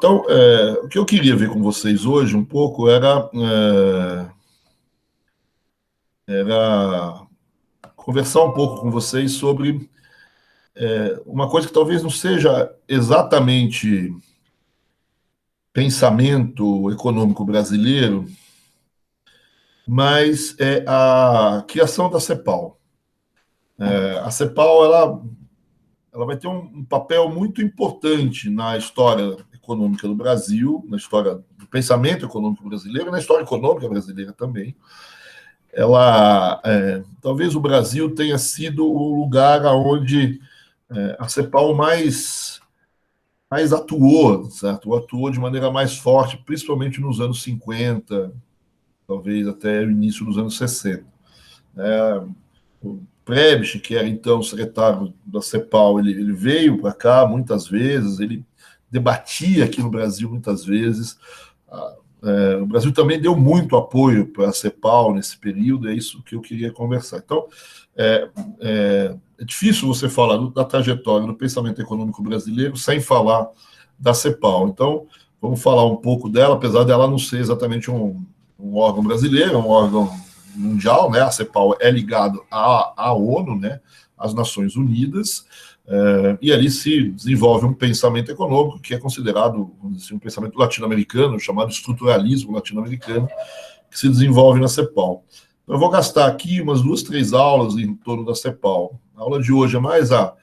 Então, o que eu queria ver com vocês hoje um pouco era conversar um pouco com vocês sobre uma coisa que talvez não seja exatamente pensamento econômico brasileiro, mas é a criação da CEPAL. A CEPAL ela vai ter um papel muito importante na história econômica do Brasil, na história do pensamento econômico brasileiro, na história econômica brasileira também. Talvez o Brasil tenha sido o lugar onde a CEPAL mais atuou, certo? Atuou de maneira mais forte, principalmente nos anos 50, talvez até o início dos anos 60. O Prebisch, que era então secretário da CEPAL, ele veio para cá muitas vezes, ele debatia aqui no Brasil muitas vezes. O Brasil também deu muito apoio para a CEPAL nesse período, é isso que eu queria conversar. Então, é difícil você falar da trajetória do pensamento econômico brasileiro sem falar da CEPAL. Então, vamos falar um pouco dela, apesar dela não ser exatamente um órgão brasileiro, é um órgão mundial, né? A CEPAL é ligado à ONU, né? Às Nações Unidas, e ali se desenvolve um pensamento econômico que é considerado, vamos dizer, um pensamento latino-americano, chamado estruturalismo latino-americano, que se desenvolve na CEPAL. Então, eu vou gastar aqui umas 2, 3 aulas em torno da CEPAL. A aula de hoje é mais a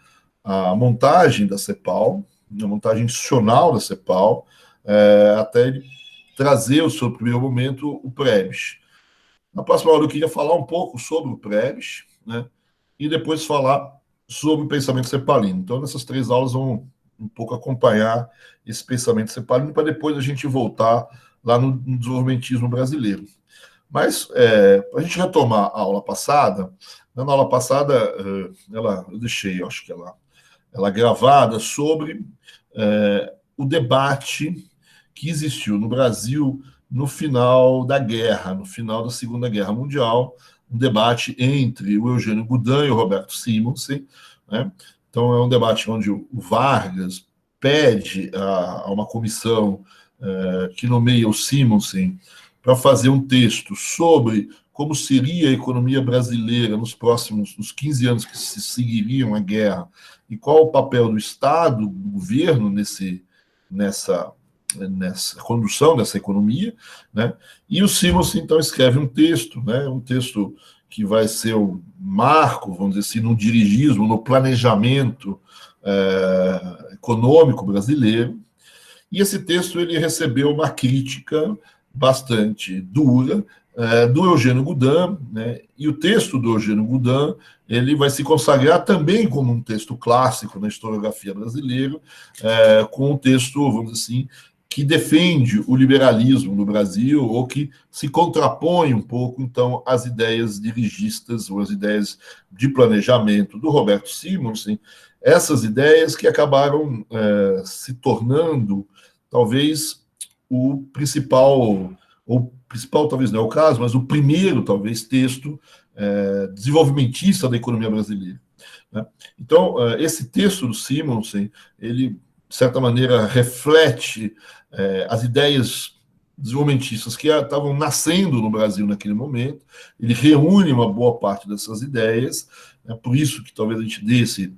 montagem da CEPAL, a montagem institucional da CEPAL, até ele trazer o seu primeiro momento o Prebisch. Na próxima aula eu queria falar um pouco sobre o Prebisch, né? E depois falar sobre o pensamento cepalino. Então, nessas 3 aulas vão um pouco acompanhar esse pensamento cepalino para depois a gente voltar lá no desenvolvimentismo brasileiro. Mas, para a gente retomar a aula passada, na aula passada eu deixei, acho que ela gravada sobre o debate que existiu no Brasil no final da guerra, no final da Segunda Guerra Mundial, um debate entre o Eugênio Goudin e o Roberto Simonsen, né? Então, é um debate onde o Vargas pede a uma comissão que nomeia o Simonsen para fazer um texto sobre como seria a economia brasileira nos 15 anos que se seguiriam a guerra e qual o papel do Estado, do governo nessa condução dessa economia, né? E o Simonsen, então, escreve um texto, né? Um texto que vai ser um marco, vamos dizer assim, no dirigismo, no planejamento econômico brasileiro. E esse texto ele recebeu uma crítica bastante dura do Eugênio Goudin, né? E o texto do Eugênio Goudin ele vai se consagrar também como um texto clássico na historiografia brasileira, com um texto, vamos dizer assim, que defende o liberalismo no Brasil ou que se contrapõe um pouco, então, às ideias dirigistas ou às ideias de planejamento do Roberto Simonsen, essas ideias que acabaram se tornando, talvez, o principal talvez não é o caso, mas o primeiro, talvez, texto desenvolvimentista da economia brasileira, né? Então, esse texto do Simonsen, ele, de certa maneira, reflete as ideias desenvolvimentistas que estavam nascendo no Brasil naquele momento. Ele reúne uma boa parte dessas ideias, por isso que talvez a gente dê esse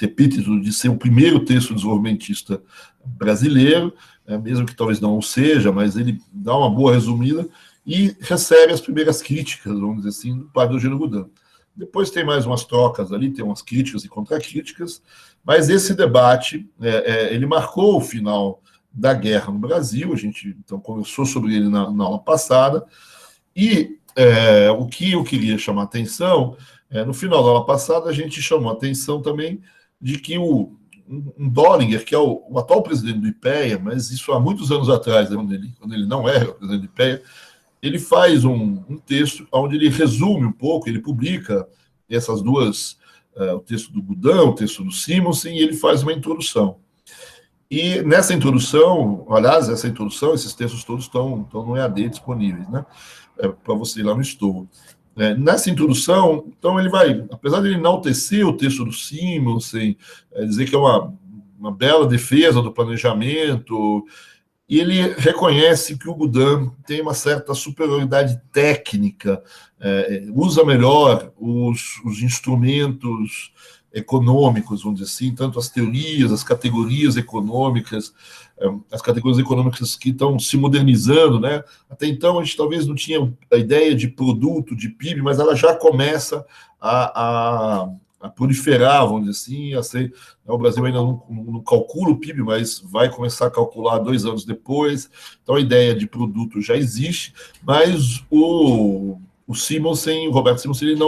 epíteto de ser o primeiro texto desenvolvimentista brasileiro, mesmo que talvez não o seja, mas ele dá uma boa resumida e recebe as primeiras críticas, vamos dizer assim, do padre Eugênio Goudin. Depois tem mais umas trocas ali, tem umas críticas e contracríticas, mas esse debate, ele marcou o final da guerra no Brasil, a gente então conversou sobre ele na aula passada, e o que eu queria chamar a atenção, no final da aula passada a gente chamou a atenção também de que um Döllinger, que é o atual presidente do IPEA, mas isso há muitos anos atrás, quando ele não era presidente do IPEA, ele faz um texto onde ele resume um pouco, ele publica essas duas, o texto do Goudin, o texto do Simonsen, e ele faz uma introdução. E nessa introdução, aliás, esses textos todos estão no EAD disponíveis, né? Para você ir lá no Estoa. Nessa introdução, então ele vai, apesar de ele enaltecer o texto do Simonsen, dizer que é uma uma bela defesa do planejamento, e ele reconhece que o Goudin tem uma certa superioridade técnica, usa melhor os instrumentos econômicos, vamos dizer assim, tanto as teorias, as categorias econômicas que estão se modernizando, né? Até então a gente talvez não tinha a ideia de produto, de PIB, mas ela já começa a proliferar, vamos dizer assim, a ser. O Brasil ainda não calcula o PIB, mas vai começar a calcular 2 anos depois. Então a ideia de produto já existe, mas o Simonsen, o Roberto Simonsen, ele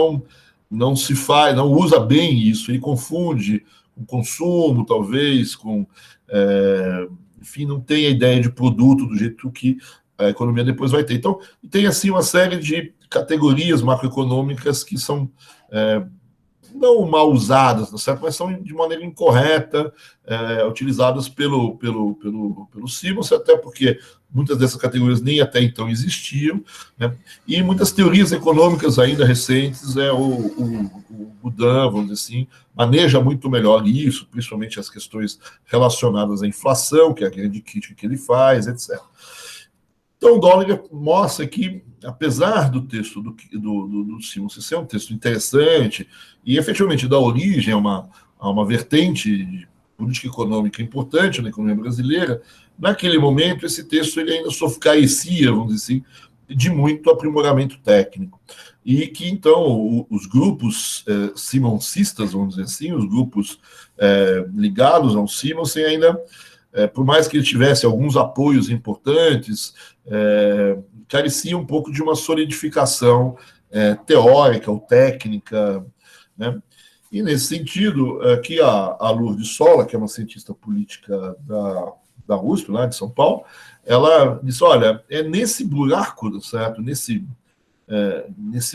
não se faz, não usa bem isso, ele confunde com consumo, talvez, enfim, não tem a ideia de produto do jeito que a economia depois vai ter. Então, tem assim uma série de categorias macroeconômicas que são não mal usadas, tá certo? Mas são de maneira incorreta, utilizadas pelo Simons, até porque muitas dessas categorias nem até então existiam, né? E muitas teorias econômicas ainda recentes, o Goudin, vamos dizer assim, maneja muito melhor isso, principalmente as questões relacionadas à inflação, que é a grande crítica que ele faz, etc. Então, o Dollinger mostra que, apesar do texto do Simons ser um texto interessante e, efetivamente, dar origem a uma vertente de política econômica importante na economia brasileira, naquele momento, esse texto ele ainda só carecia, vamos dizer assim, de muito aprimoramento técnico. E que, então, os grupos simonsistas, vamos dizer assim, os grupos ligados ao Simons, ainda, por mais que ele tivesse alguns apoios importantes, carecia um pouco de uma solidificação teórica ou técnica, né? E, nesse sentido, aqui a Lourdes Sola, que é uma cientista política da USP, lá de São Paulo, ela disse, olha, é nesse buraco, certo? Nesse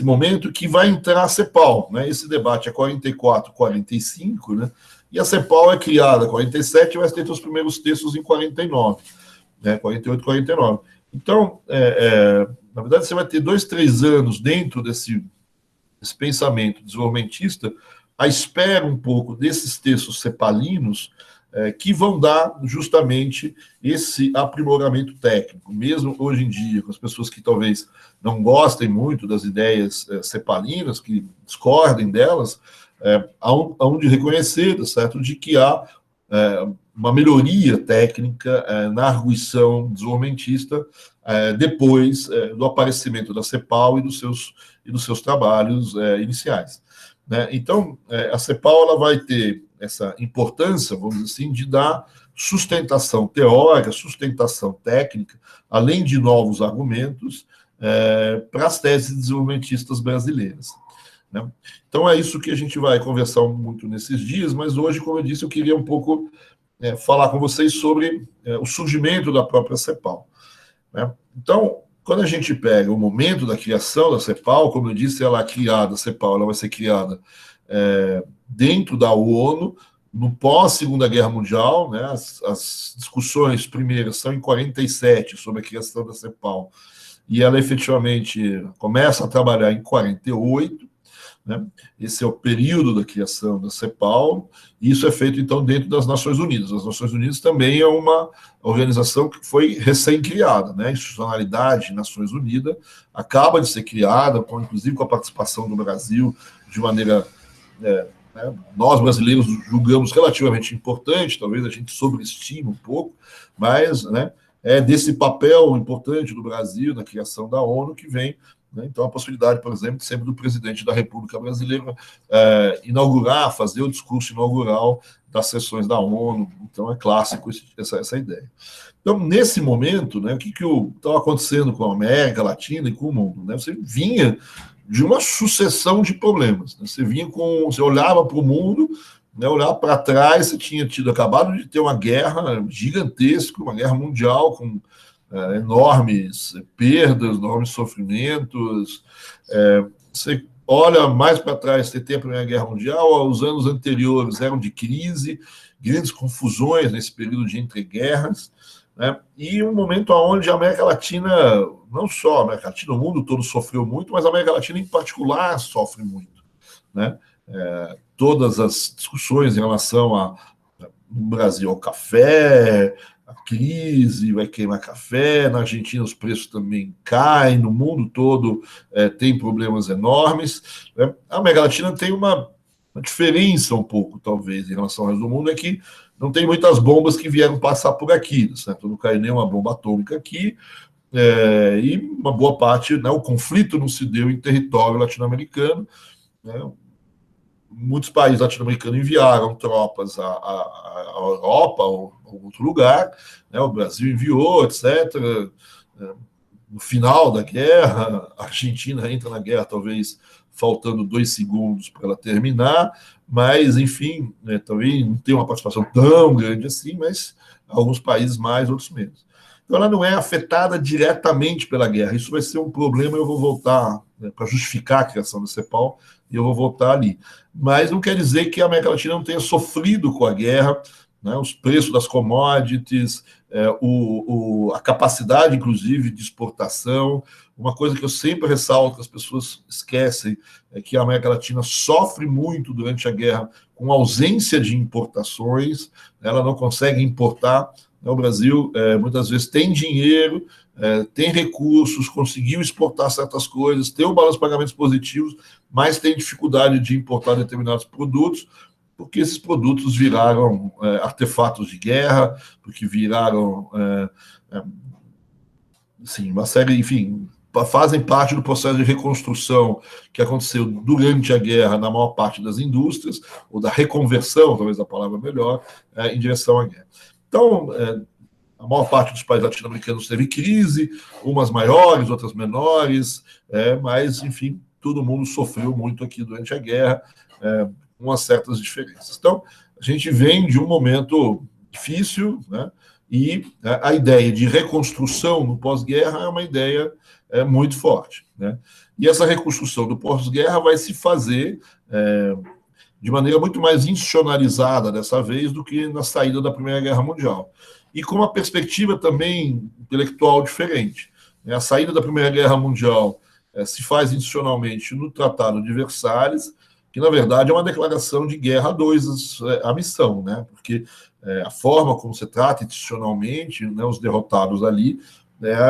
momento que vai entrar a CEPAL, né? Esse debate é 44, 45, né? E a CEPAL é criada em 47 e vai ter os primeiros textos em 49, né? 48, 49. Então, na verdade, você vai ter 2, 3 anos dentro desse pensamento desenvolvimentista, à espera um pouco desses textos cepalinos, que vão dar justamente esse aprimoramento técnico. Mesmo hoje em dia, com as pessoas que talvez não gostem muito das ideias cepalinas, que discordem delas, há de reconhecer, certo, de que há uma melhoria técnica na arguição desenvolvimentista depois do aparecimento da CEPAL e dos seus trabalhos iniciais, né? Então, a CEPAL ela vai ter essa importância, vamos dizer assim, de dar sustentação teórica, sustentação técnica, além de novos argumentos, para as teses desenvolvimentistas brasileiras, né? Então, é isso que a gente vai conversar muito nesses dias, mas hoje, como eu disse, eu queria um pouco falar com vocês sobre o surgimento da própria CEPAL, né? Então, quando a gente pega o momento da criação da CEPAL, como eu disse, ela é criada, a CEPAL ela vai ser criada dentro da ONU, no pós-Segunda Guerra Mundial, né? As discussões primeiras são em 47 sobre a criação da CEPAL, e ela efetivamente começa a trabalhar em 48, né? Esse é o período da criação da CEPAL, e isso é feito, então, dentro das Nações Unidas. As Nações Unidas também é uma organização que foi recém-criada, né? A institucionalidade Nações Unidas acaba de ser criada, inclusive com a participação do Brasil, de maneira... nós, brasileiros, julgamos relativamente importante, talvez a gente sobreestime um pouco, mas, né, é desse papel importante do Brasil na criação da ONU que vem, né? Então, a possibilidade, por exemplo, sempre do presidente da República Brasileira inaugurar, fazer o discurso inaugural das sessões da ONU. Então, é clássico essa ideia. Então, nesse momento, né, o que estava acontecendo com a América Latina e com o mundo? Né? Você vinha de uma sucessão de problemas, né? Você olhava para o mundo, né, olhava para trás, você tinha acabado de ter uma guerra gigantesca, uma guerra mundial com enormes perdas, enormes sofrimentos. Você olha mais para trás, você tem a Primeira Guerra Mundial, os anos anteriores eram de crise, grandes confusões nesse período de entreguerras, né? E um momento onde a América Latina, não só a América Latina, o mundo todo sofreu muito, mas a América Latina em particular sofre muito, né? Todas as discussões em relação a no Brasil, o café, a crise vai queimar café, na Argentina os preços também caem, no mundo todo tem problemas enormes. Né? A América Latina tem uma diferença um pouco, talvez, em relação ao resto do mundo, é que não tem muitas bombas que vieram passar por aqui, certo? Não caiu nenhuma bomba atômica aqui, e uma boa parte, né, o conflito não se deu em território latino-americano, né? Muitos países latino-americanos enviaram tropas à Europa ou a outro lugar, né? O Brasil enviou, etc. No final da guerra, a Argentina entra na guerra, talvez faltando 2 segundos para ela terminar, mas, enfim, né, também não tem uma participação tão grande assim, mas alguns países mais, outros menos. Então, ela não é afetada diretamente pela guerra. Isso vai ser um problema, eu vou voltar, né, para justificar a criação da CEPAL, e eu vou voltar ali. Mas não quer dizer que a América Latina não tenha sofrido com a guerra, né, os preços das commodities, a capacidade, inclusive, de exportação. Uma coisa que eu sempre ressalto, que as pessoas esquecem, é que a América Latina sofre muito durante a guerra com ausência de importações, ela não consegue importar. O Brasil, muitas vezes, tem dinheiro, tem recursos, conseguiu exportar certas coisas, tem um balanço de pagamentos positivos, mas tem dificuldade de importar determinados produtos, porque esses produtos viraram artefatos de guerra, porque viraram assim, uma série, enfim, fazem parte do processo de reconstrução que aconteceu durante a guerra na maior parte das indústrias, ou da reconversão, talvez a palavra melhor, em direção à guerra. Então, a maior parte dos países latino-americanos teve crise, umas maiores, outras menores, mas, enfim, todo mundo sofreu muito aqui durante a guerra, com umas certas diferenças. Então, a gente vem de um momento difícil, né? E a ideia de reconstrução no pós-guerra é uma ideia muito forte, né? E essa reconstrução do pós-guerra vai se fazer de maneira muito mais institucionalizada dessa vez do que na saída da Primeira Guerra Mundial. E com uma perspectiva também intelectual diferente. A saída da Primeira Guerra Mundial se faz institucionalmente no Tratado de Versalhes, que, na verdade, é uma declaração de guerra à missão, né? Porque a forma como você trata institucionalmente, né, os derrotados ali,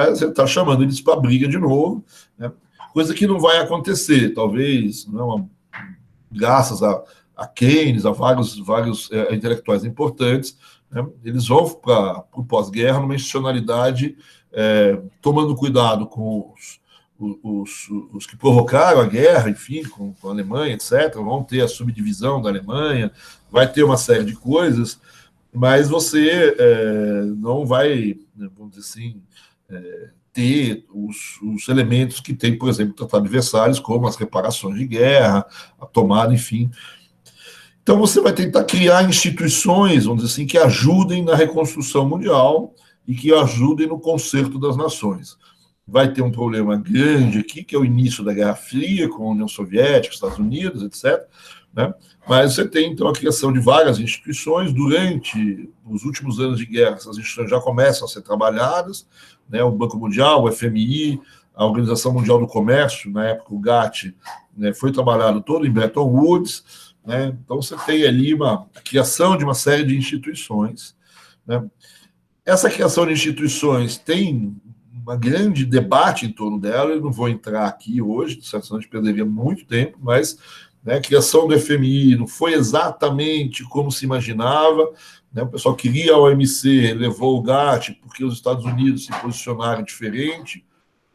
você está chamando eles para a briga de novo, né? Coisa que não vai acontecer, talvez, não, graças a Keynes, a vários intelectuais importantes, né? Eles vão para o pós-guerra numa institucionalidade, tomando cuidado com os que provocaram a guerra, enfim, com a Alemanha, etc. Vão ter a subdivisão da Alemanha, vai ter uma série de coisas, mas você não vai, vamos dizer assim, ter os elementos que tem, por exemplo, o Tratado de Versalhes, como as reparações de guerra, a tomada, enfim. Então você vai tentar criar instituições, vamos dizer assim, que ajudem na reconstrução mundial e que ajudem no conserto das nações. Vai ter um problema grande aqui, que é o início da Guerra Fria, com a União Soviética, Estados Unidos, etc., né? Mas você tem, então, a criação de várias instituições. Durante os últimos anos de guerra, essas instituições já começam a ser trabalhadas, né? O Banco Mundial, o FMI, a Organização Mundial do Comércio, na época o GATT, né, foi trabalhado todo em Bretton Woods, né? Então você tem ali a criação de uma série de instituições, né? Essa criação de instituições tem um grande debate em torno dela. Eu não vou entrar aqui hoje, senão a gente perderia muito tempo, mas, né, a criação do FMI não foi exatamente como se imaginava, né? O pessoal queria a OMC, levou o GATT porque os Estados Unidos se posicionaram diferente.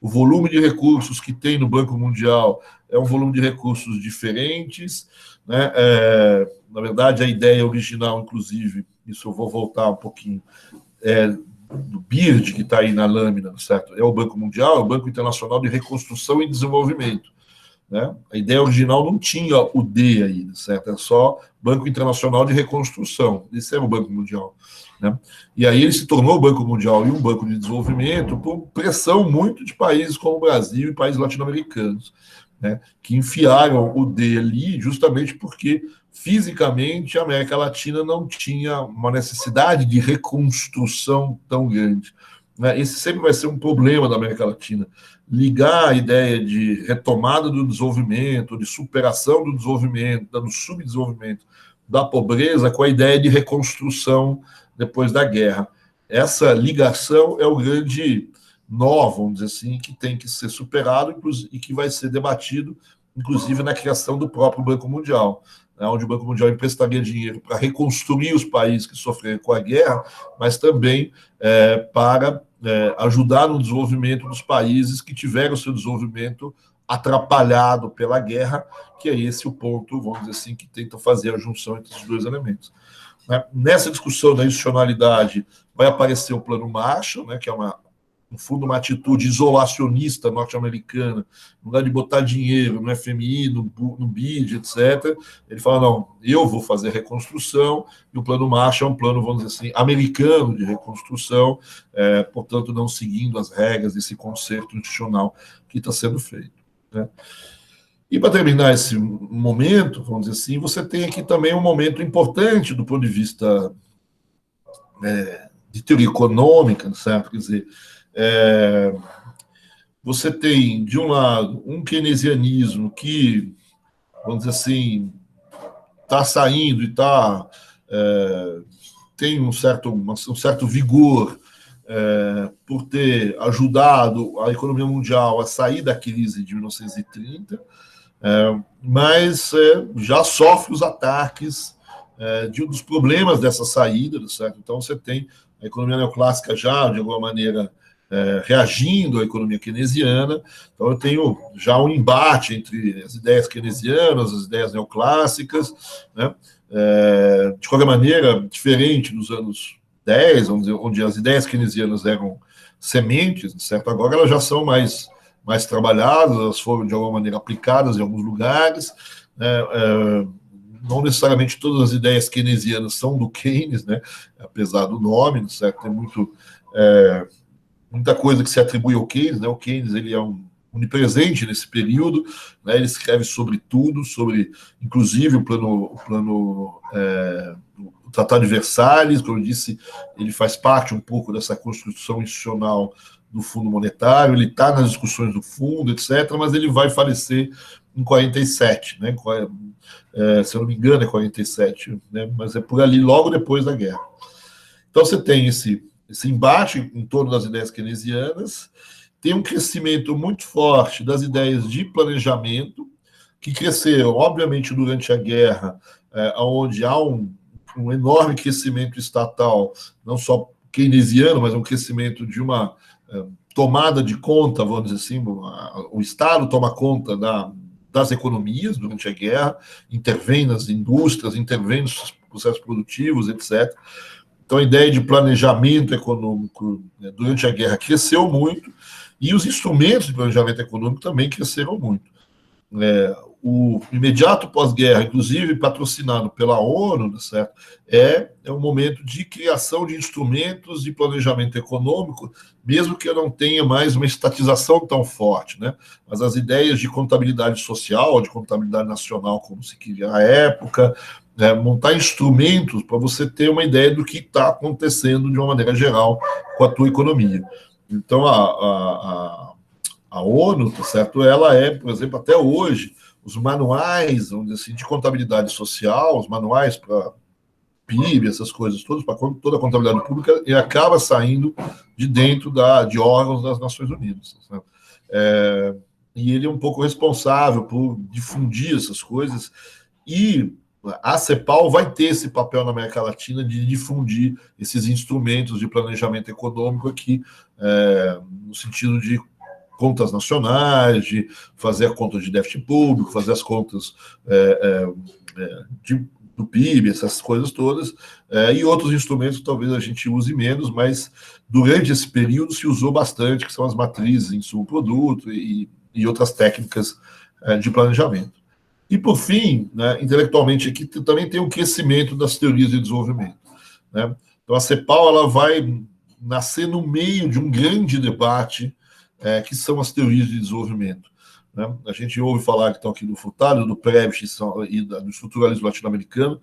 O volume de recursos que tem no Banco Mundial é um volume de recursos diferentes, né? Na verdade, a ideia original, inclusive, isso eu vou voltar um pouquinho, do BIRD, que está aí na lâmina, certo? É o Banco Mundial, é o Banco Internacional de Reconstrução e Desenvolvimento, né? A ideia original não tinha o D aí, certo? É só Banco Internacional de Reconstrução. Esse era o Banco Mundial, né? E aí ele se tornou o Banco Mundial e um banco de desenvolvimento por pressão muito de países como o Brasil e países latino-americanos, né, que enfiaram o D ali justamente porque fisicamente a América Latina não tinha uma necessidade de reconstrução tão grande, né? Esse sempre vai ser um problema da América Latina. Ligar a ideia de retomada do desenvolvimento, de superação do desenvolvimento, do subdesenvolvimento, da pobreza com a ideia de reconstrução depois da guerra. Essa ligação é o grande nó, vamos dizer assim, que tem que ser superado e que vai ser debatido, inclusive, na criação do próprio Banco Mundial, né, onde o Banco Mundial emprestaria dinheiro para reconstruir os países que sofreram com a guerra, mas também para ajudar no desenvolvimento dos países que tiveram seu desenvolvimento atrapalhado pela guerra, que é esse o ponto, vamos dizer assim, que tenta fazer a junção entre esses dois elementos. Nessa discussão da institucionalidade vai aparecer o Plano Marshall, né, que é no fundo, uma atitude isolacionista norte-americana, no lugar de botar dinheiro no FMI, no BID, etc., ele fala, não, eu vou fazer reconstrução, e o Plano Marshall é um plano, vamos dizer assim, americano de reconstrução, portanto, não seguindo as regras desse concerto institucional que está sendo feito. Né? E para terminar esse momento, vamos dizer assim, você tem aqui também um momento importante do ponto de vista de teoria econômica, certo? Quer dizer, você tem, de um lado, um keynesianismo que, vamos dizer assim, está saindo e tem um certo vigor por ter ajudado a economia mundial a sair da crise de 1930, mas já sofre os ataques dos problemas dessa saída, certo? Então, você tem a economia neoclássica já, de alguma maneira, reagindo à economia keynesiana. Então, eu tenho já um embate entre as ideias keynesianas, as ideias neoclássicas, né? De qualquer maneira, diferente dos anos 10, onde as ideias keynesianas eram sementes, certo? Agora elas já são mais trabalhadas, elas foram de alguma maneira aplicadas em alguns lugares, né? Não necessariamente todas as ideias keynesianas são do Keynes, né? Apesar do nome, certo? Tem muita coisa que se atribui ao Keynes, né? O Keynes, ele é onipresente nesse período, né? Ele escreve sobre tudo, inclusive o Tratado de Versalhes, como eu disse, ele faz parte um pouco dessa construção institucional do Fundo Monetário, ele está nas discussões do fundo, etc., mas ele vai falecer em 47, né? Se eu não me engano é 47, né? Mas é por ali, logo depois da guerra. Então você tem esse embate em torno das ideias keynesianas, tem um crescimento muito forte das ideias de planejamento, que cresceram, obviamente, durante a guerra, onde há um enorme crescimento estatal, não só keynesiano, mas um crescimento de uma tomada de conta, vamos dizer assim, o Estado toma conta das economias durante a guerra, intervém nas indústrias, intervém nos processos produtivos, etc. Então, a ideia de planejamento econômico, né, durante a guerra cresceu muito, e os instrumentos de planejamento econômico também cresceram muito. O imediato pós-guerra, inclusive patrocinado pela ONU, certo? É um momento de criação de instrumentos de planejamento econômico, mesmo que eu não tenha mais uma estatização tão forte, né? Mas as ideias de contabilidade social, de contabilidade nacional, como se queria à época, montar instrumentos para você ter uma ideia do que está acontecendo de uma maneira geral com a tua economia. Então, a ONU, tá certo? Ela por exemplo, até hoje, os manuais, vamos dizer assim, de contabilidade social, os manuais para PIB, essas coisas todas, para toda a contabilidade pública, e acaba saindo de dentro de órgãos das Nações Unidas. Tá e ele é um pouco responsável por difundir essas coisas, e a CEPAL vai ter esse papel na América Latina de difundir esses instrumentos de planejamento econômico aqui, no sentido de contas nacionais, de fazer a conta de déficit público, fazer as contas do PIB, essas coisas todas, e outros instrumentos que talvez a gente use menos, mas durante esse período se usou bastante, que são as matrizes em insumo-produto e outras técnicas de planejamento. E, por fim, né, intelectualmente aqui também tem o crescimento das teorias de desenvolvimento. Né? Então, a CEPAL ela vai nascer no meio de um grande debate que são as teorias de desenvolvimento. Né? A gente ouve falar que estão aqui do Furtado, do Prebisch e do estruturalismo latino-americano,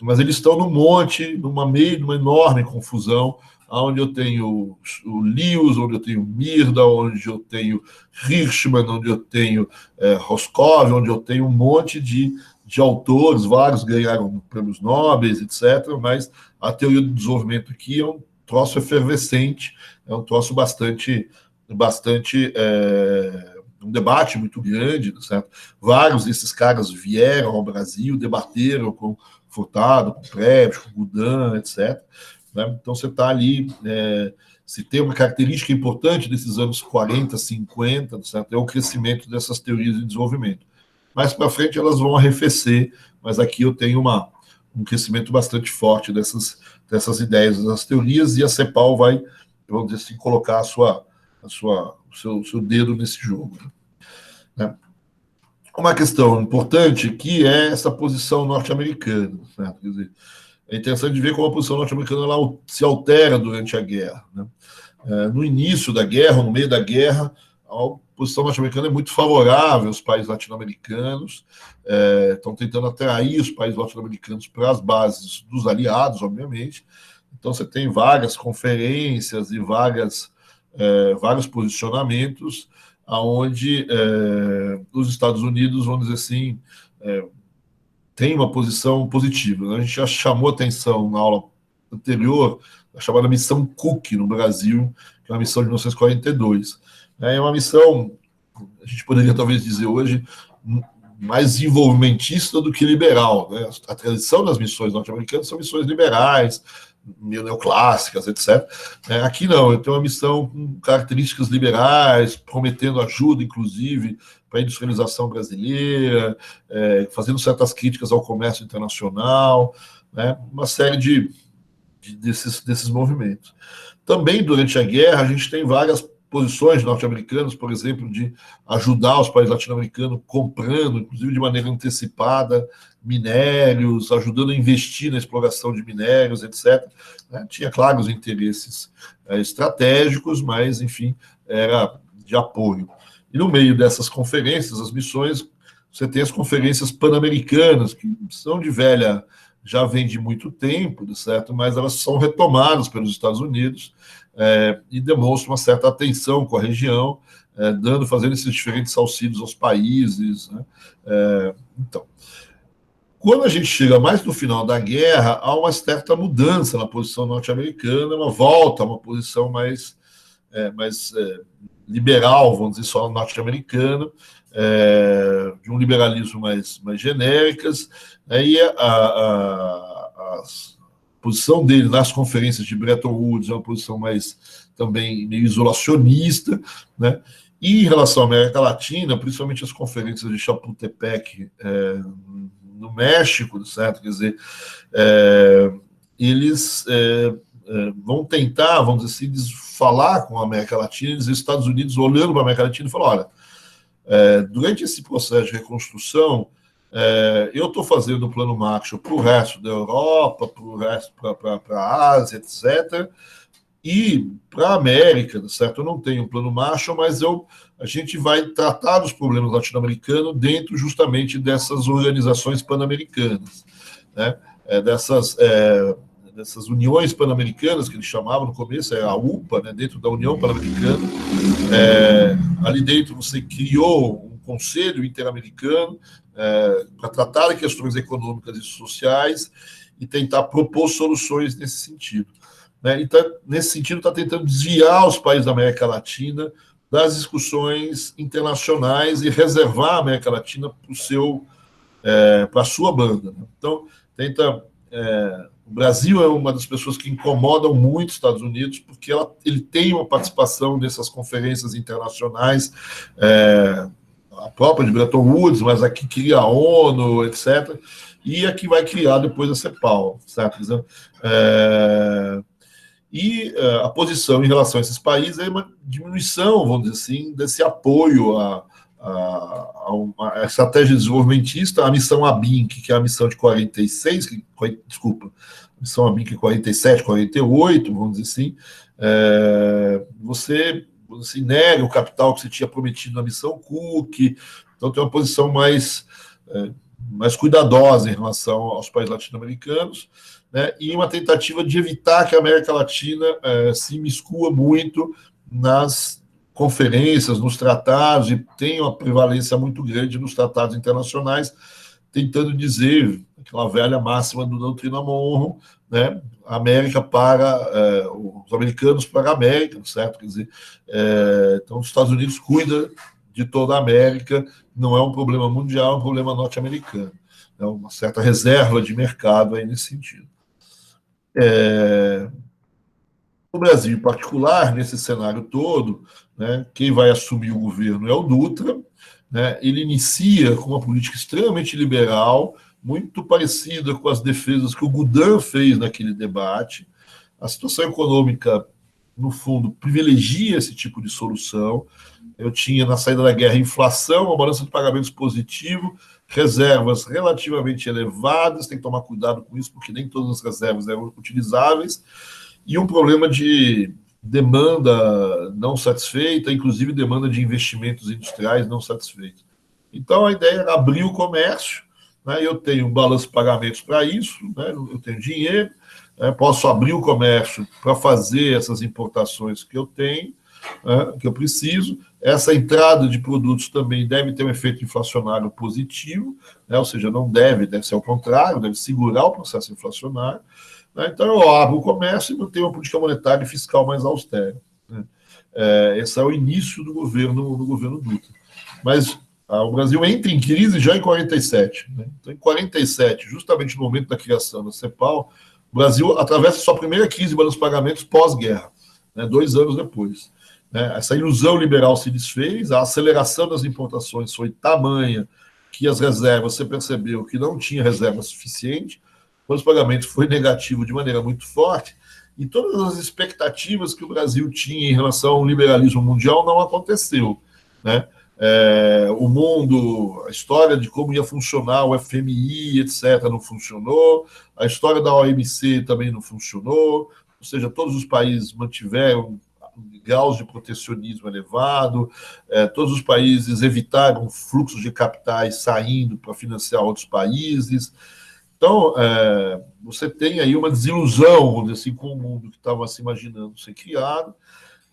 mas eles estão no monte, numa enorme confusão, onde eu tenho o Lewis, onde eu tenho Mirda, onde eu tenho Hirschman, onde eu tenho Roscoe, onde eu tenho um monte de de autores, vários ganharam prêmios Nobel, etc., mas a teoria do desenvolvimento aqui é um troço efervescente, é um troço bastante um debate muito grande, certo? Vários desses caras vieram ao Brasil, debateram com Furtado, com Prebisch, com Gudin, etc., né? Então você está ali, se tem uma característica importante desses anos 40, 50, certo? É o crescimento dessas teorias de desenvolvimento. Mais para frente elas vão arrefecer, mas aqui eu tenho um crescimento bastante forte dessas ideias, dessas teorias, e a CEPAL vai, vamos dizer assim, colocar o seu dedo nesse jogo, né? Uma questão importante aqui é essa posição norte-americana, né? Quer dizer, é interessante ver como a posição norte-americana ela se altera durante a guerra, né? No início da guerra, no meio da guerra, a posição norte-americana é muito favorável aos países latino-americanos, estão tentando atrair os países latino-americanos para as bases dos aliados, obviamente. Então, você tem várias conferências e vários posicionamentos onde os Estados Unidos, vamos dizer assim, tem uma posição positiva. A gente já chamou atenção na aula anterior, a chamada missão Cook no Brasil, que é uma missão de 1942. É uma missão, a gente poderia talvez dizer hoje, mais desenvolvimentista do que liberal, né? A tradição das missões norte-americanas são missões liberais, neoclássicas, etc. Aqui não, tem uma missão com características liberais, prometendo ajuda, inclusive, para a industrialização brasileira, fazendo certas críticas ao comércio internacional, né? Uma série desses movimentos. Também, durante a guerra, a gente tem várias posições norte-americanas, por exemplo, de ajudar os países latino-americanos comprando, inclusive de maneira antecipada, minérios, ajudando a investir na exploração de minérios, etc. Tinha, claro, os interesses estratégicos, mas, enfim, era de apoio. E no meio dessas conferências, as missões, você tem as conferências pan-americanas, que são já vem de muito tempo, certo? Mas elas são retomadas pelos Estados Unidos e demonstram uma certa atenção com a região, fazendo esses diferentes auxílios aos países, né? Então, quando a gente chega mais no final da guerra, há uma certa mudança na posição norte-americana, uma volta a uma posição mais liberal, vamos dizer, só norte-americana, de um liberalismo mais genéricas, e a posição dele nas conferências de Bretton Woods é uma posição mais também meio isolacionista, né? E em relação à América Latina, principalmente as conferências de Chapultepec no México, certo? Quer dizer, eles vão tentar, vamos dizer assim, falar com a América Latina, os Estados Unidos olhando para a América Latina e falam, olha, durante esse processo de reconstrução, eu estou fazendo o plano Marshall para o resto da Europa, para a Ásia, etc., e para a América, certo? Eu não tenho um plano Marshall, mas a gente vai tratar dos problemas latino-americanos dentro justamente dessas organizações pan-americanas, né? Dessas uniões pan-americanas que eles chamavam no começo, a UPA, né? Dentro da União Pan-Americana. Ali dentro você criou um conselho interamericano para tratar de questões econômicas e sociais e tentar propor soluções nesse sentido. Então, nesse sentido, está tentando desviar os países da América Latina das discussões internacionais e reservar a América Latina para a sua banda, né? Então, o Brasil é uma das pessoas que incomodam muito os Estados Unidos, porque ele tem uma participação nessas conferências internacionais, a própria de Bretton Woods, mas aqui cria a ONU, etc., e aqui vai criar depois a CEPAL, certo? E a posição em relação a esses países é uma diminuição, vamos dizer assim, desse apoio a estratégia desenvolvimentista, a missão ABINC, que é a missão de 46, a missão ABINC é 47, 48, vamos dizer assim, você nega o capital que você tinha prometido na missão Cook, então tem uma posição mais cuidadosa em relação aos países latino-americanos, né, e uma tentativa de evitar que a América Latina se imiscua muito nas conferências, nos tratados, e tem uma prevalência muito grande nos tratados internacionais, tentando dizer aquela velha máxima do doutrina Monroe, né? A América para os americanos para a América, certo? Quer dizer, então os Estados Unidos cuida de toda a América, não é um problema mundial, é um problema norte-americano. É uma certa reserva de mercado aí nesse sentido. No Brasil, em particular, nesse cenário todo, né, quem vai assumir o governo é o Dutra, né, ele inicia com uma política extremamente liberal, muito parecida com as defesas que o Gudin fez naquele debate. A situação econômica, no fundo, privilegia esse tipo de solução. Eu tinha, na saída da guerra, inflação, uma balança de pagamentos positivo, reservas relativamente elevadas, tem que tomar cuidado com isso, porque nem todas as reservas eram utilizáveis, e um problema de demanda não satisfeita, inclusive demanda de investimentos industriais não satisfeitos. Então, a ideia era abrir o comércio, né? Eu tenho um balanço de pagamentos para isso, né? Eu tenho dinheiro, né? Posso abrir o comércio para fazer essas importações que eu tenho, né? Que eu preciso. Essa entrada de produtos também deve ter um efeito inflacionário positivo, né? Ou seja, não deve ser ao contrário, deve segurar o processo inflacionário. Então, eu abro o comércio e mantenho uma política monetária e fiscal mais austera. Né? Esse é o início do governo Dutra. Mas o Brasil entra em crise já em 47. Né? Então, em 47, justamente no momento da criação da CEPAL, o Brasil atravessa sua primeira crise de balanço de pagamentos pós-guerra, né? 2 anos depois. Né? Essa ilusão liberal se desfez, a aceleração das importações foi tamanha que as reservas, você percebeu que não tinha reserva suficiente, o pagamento foi negativo de maneira muito forte, e todas as expectativas que o Brasil tinha em relação ao liberalismo mundial não aconteceu. Né? O mundo, a história de como ia funcionar o FMI, etc., não funcionou, a história da OMC também não funcionou, ou seja, todos os países mantiveram graus de protecionismo elevado, todos os países evitaram fluxos de capitais saindo para financiar outros países. Então, você tem aí uma desilusão, vamos dizer assim, com o mundo que estava se imaginando ser criado,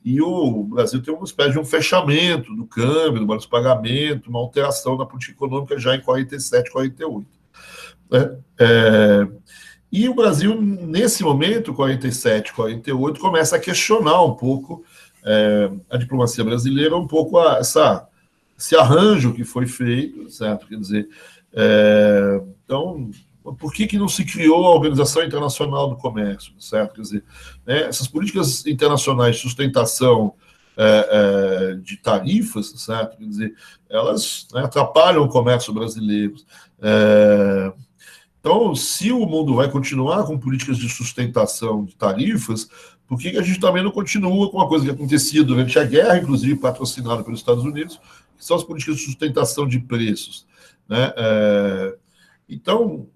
e o Brasil tem uma espécie de um fechamento do câmbio, do balanço de pagamento, uma alteração na política econômica já em 47, 48. Né? E o Brasil, nesse momento, 47, 48, começa a questionar um pouco a diplomacia brasileira, um pouco esse arranjo que foi feito, certo? Quer dizer, então, por que não se criou a Organização Internacional do Comércio, certo? Quer dizer, essas políticas internacionais de sustentação de tarifas, certo? Quer dizer, elas atrapalham o comércio brasileiro. Então, se o mundo vai continuar com políticas de sustentação de tarifas, por que a gente também não continua com uma coisa que acontecia durante a guerra, inclusive patrocinada pelos Estados Unidos, que são as políticas de sustentação de preços, né? Então,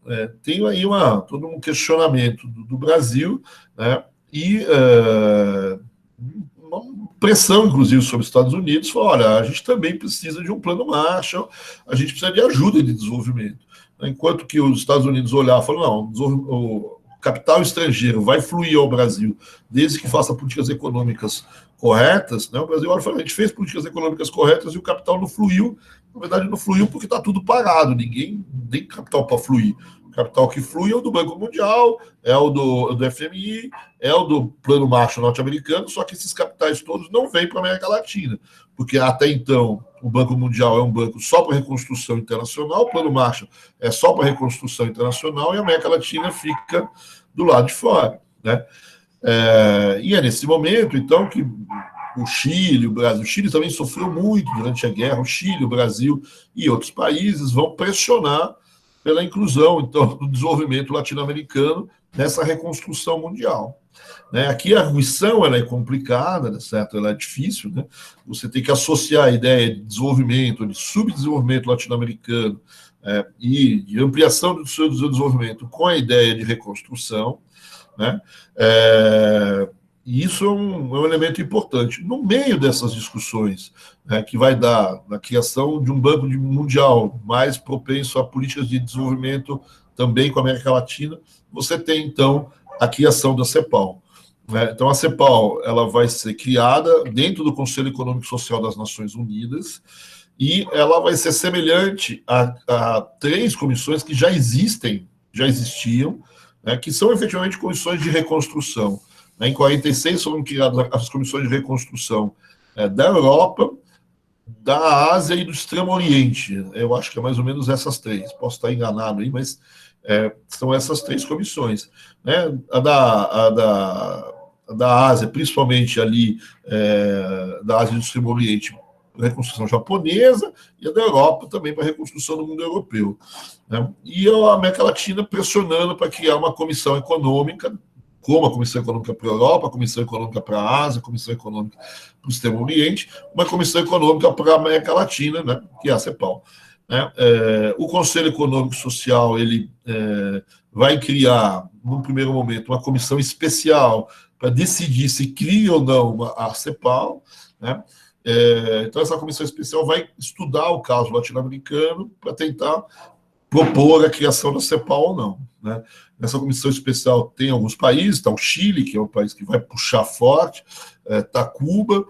tem aí todo um questionamento do Brasil, né? E uma pressão, inclusive, sobre os Estados Unidos, falou, olha, a gente também precisa de um plano Marshall, a gente precisa de ajuda de desenvolvimento. Enquanto que os Estados Unidos olharam e falaram, não, o capital estrangeiro vai fluir ao Brasil desde que faça políticas econômicas corretas, né? O Brasil olha e fala, a gente fez políticas econômicas corretas e o capital não fluiu. Na verdade, não fluiu porque está tudo parado, ninguém tem capital para fluir. O capital que flui é o do Banco Mundial, é o do FMI, é o do Plano Marshall norte-americano, só que esses capitais todos não vêm para a América Latina, porque até então o Banco Mundial é um banco só para reconstrução internacional, o Plano Marshall é só para reconstrução internacional e a América Latina fica do lado de fora. Né? E é nesse momento, então, que o Chile, o Brasil, o Chile também sofreu muito durante a guerra, o Chile, o Brasil e outros países vão pressionar pela inclusão, então, do desenvolvimento latino-americano nessa reconstrução mundial. Né? Aqui a arguição ela é complicada, né, certo? Ela é difícil, né? Você tem que associar a ideia de desenvolvimento, de subdesenvolvimento latino-americano e de ampliação do seu desenvolvimento com a ideia de reconstrução, né? E isso é um elemento importante. No meio dessas discussões, né, que vai dar na criação de um banco mundial mais propenso a políticas de desenvolvimento também com a América Latina, você tem, então, a criação da CEPAL. Né? Então, a CEPAL ela vai ser criada dentro do Conselho Econômico e Social das Nações Unidas e ela vai ser semelhante a três comissões que já existiam, né, que são efetivamente comissões de reconstrução. Em 46 foram criadas as comissões de reconstrução da Europa, da Ásia e do Extremo Oriente. Eu acho que é mais ou menos essas três. Posso estar enganado aí, mas são essas três comissões. Né? A da Ásia, principalmente ali, da Ásia e do Extremo Oriente, para a reconstrução japonesa, e a da Europa também para a reconstrução do mundo europeu. Né? E a América Latina pressionando para criar uma comissão econômica, como a Comissão Econômica para a Europa, a Comissão Econômica para a Ásia, a Comissão Econômica para o Extremo Oriente, uma Comissão Econômica para a América Latina, né, que é a CEPAL. Né? O Conselho Econômico e Social ele vai criar, num primeiro momento, uma comissão especial para decidir se cria ou não a CEPAL. Né? Então, essa comissão especial vai estudar o caso latino-americano para tentar propor a criação da CEPAL ou não. Né? Nessa comissão especial tem alguns países, está o Chile, que é um país que vai puxar forte, está Cuba,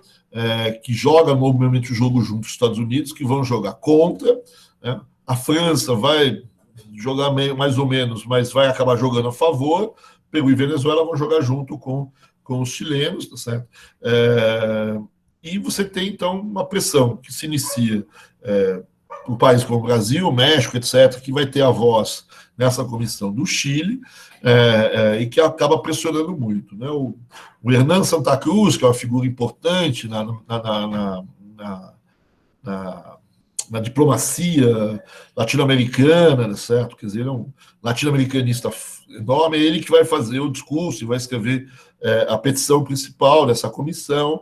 que joga normalmente o jogo junto dos Estados Unidos, que vão jogar contra, né? A França vai jogar mais ou menos, mas vai acabar jogando a favor. Peru e Venezuela vão jogar junto com os chilenos, tá certo? E você tem, então, uma pressão que se inicia por países como o Brasil, México, etc., que vai ter a voz nessa comissão do Chile, e que acaba pressionando muito. Né? O Hernán Santa Cruz, que é uma figura importante na diplomacia latino-americana, certo? Quer dizer, ele é um latino-americanista enorme, é ele que vai fazer o discurso e vai escrever a petição principal dessa comissão